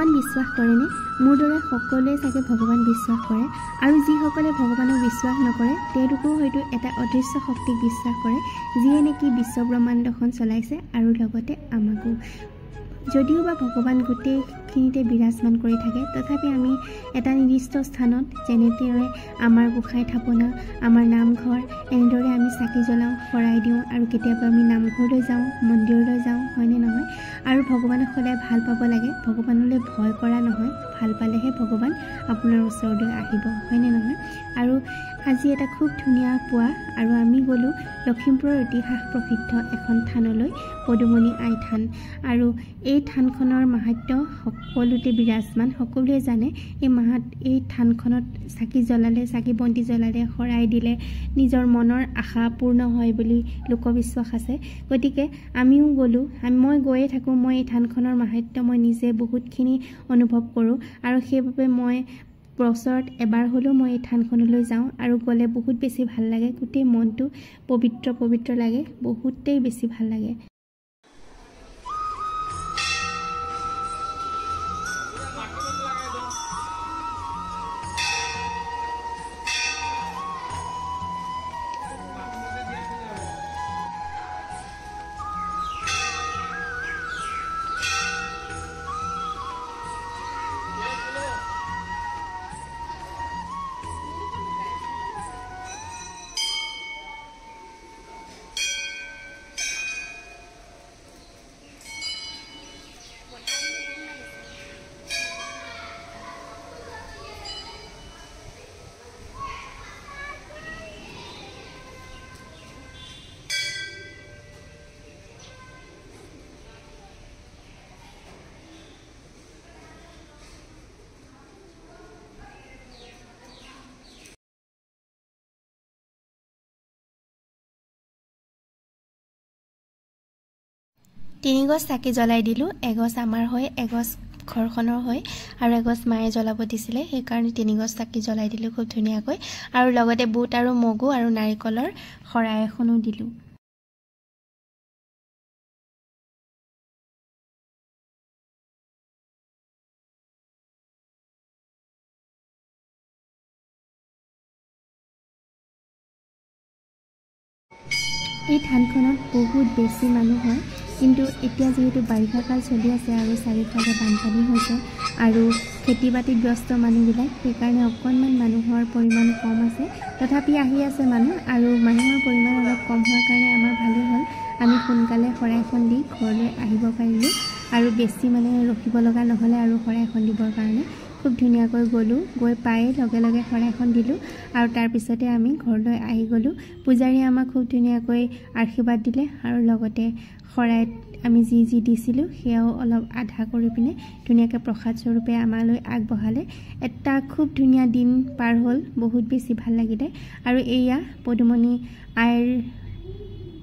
ভগৱান বিশ্বাস কৰেনে? মোৰ দৰে সকলোৱে চাগে ভগৱান বিশ্বাস কৰে আৰু যিসকলে ভগৱানক বিশ্বাস নকৰে তেওঁলোকেও হয়তো এটা অদৃশ্য শক্তিক বিশ্বাস কৰে যিয়ে নেকি বিশ্ব ব্ৰহ্মাণ্ডখন চলাইছে আৰু লগতে আমাকো। যদিও বা ভগৱান গোটেইখিনিতে বিৰাজমান কৰি থাকে তথাপি আমি এটা নিৰ্দিষ্ট স্থানত যেনেদৰে আমাৰ গোসাঁই থাপনা, আমাৰ নামঘৰ এনেদৰে আমি চাকি জ্বলাওঁ, শৰাই দিওঁ আৰু কেতিয়াবা আমি নামঘৰলৈ যাওঁ, মন্দিৰলৈ যাওঁ, হয়নে নহয়? আৰু ভগৱানক সদায় ভাল পাব লাগে, ভগৱানলৈ ভয় কৰা নহয়, ভাল পালেহে ভগৱান আপোনাৰ ওচৰলৈ আহিব, হয়নে নহয়? আৰু আজি এটা খুব ধুনীয়া পুৱা আৰু আমি গ'লোঁ লখিমপুৰৰ ইতিহাস প্ৰসিদ্ধ এখন থানলৈ, পদুমণি আই থান। আৰু এই থানখনৰ মাহাত্ম্য সকলোতে বিৰাজমান, সকলোৱে জানে। এই থানখনত চাকি জ্বলালে, চাকি বন্তি জ্বলালে, শৰাই দিলে নিজৰ মনৰ আশা পূৰ্ণ হয় বুলি লোকবিশ্বাস আছে। গতিকে আমিও গ'লোঁ, মই গৈয়ে থাকোঁ। মই এই থানখনৰ মাহাত্ম্য মই নিজে বহুতখিনি অনুভৱ কৰোঁ আৰু সেইবাবে মই বছৰত এবাৰ হ'লেও মই এই থানখনলৈ যাওঁ আৰু গ'লে বহুত বেছি ভাল লাগে। গোটেই মনটো পবিত্ৰ পবিত্ৰ লাগে, বহুতেই বেছি ভাল লাগে। তিনিগছ চাকি জ্বলাই দিলোঁ, এগছ আমাৰ হয়, এগছ ঘৰখনৰ হয় আৰু এগছ মায়ে জ্বলাব দিছিলে, সেইকাৰণে তিনিগছ চাকি জ্বলাই দিলোঁ খুব ধুনীয়াকৈ। আৰু লগতে বুট আৰু মগু আৰু নাৰিকলৰ শৰাই এখনো দিলোঁ। এই থানখনত বহুত বেছি মানুহ হয়, কিন্তু এতিয়া যিহেতু বাৰিষা কাল চলি আছে আৰু চাৰিওফালে বানপানী হৈছে আৰু খেতি বাতিত ব্যস্ত মানুহবিলাক, সেইকাৰণে অকণমান মানুহৰ পৰিমাণ কম আছে। তথাপি আহি আছে মানুহ আৰু মানুহৰ পৰিমাণ অলপ কম হোৱাৰ কাৰণে আমাৰ ভালেই হ'ল, আমি সোনকালে শৰাইখন দি ঘৰলৈ আহিব পাৰিলোঁ আৰু বেছি মানে ৰখিব লগা নহ'লে আৰু শৰাইখন দিবৰ কাৰণে। খুব ধুনীয়াকৈ গ'লোঁ, গৈ পায়ে লগে লগে শৰাইখন দিলোঁ আৰু তাৰপিছতে আমি ঘৰলৈ আহি গ'লোঁ। পূজাৰীয়ে আমাক খুব ধুনীয়াকৈ আশীৰ্বাদ দিলে আৰু লগতে শৰাইত আমি যি যি দিছিলোঁ সেয়াও অলপ আধা কৰি পিনে ধুনীয়াকৈ প্ৰসাদ স্বৰূপে আমালৈ আগবঢ়ালে। এটা খুব ধুনীয়া দিন পাৰ হ'ল, বহুত বেছি ভাল লাগিলে। আৰু এয়া পদুমণি আইৰ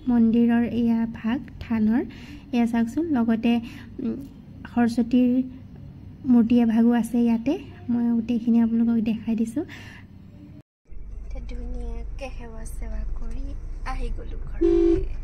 মন্দিৰৰ এয়া ভাগ থানৰ, এয়া চাওকচোন। লগতে সৰস্বতীৰ মূৰ্তি এভাগো আছে ইয়াতে, মই গোটেইখিনি আপোনালোকক দেখাই দিছোঁ। ধুনীয়াকৈ সেৱা চেৱা কৰি আহি গ'লোঁ ঘৰলৈ।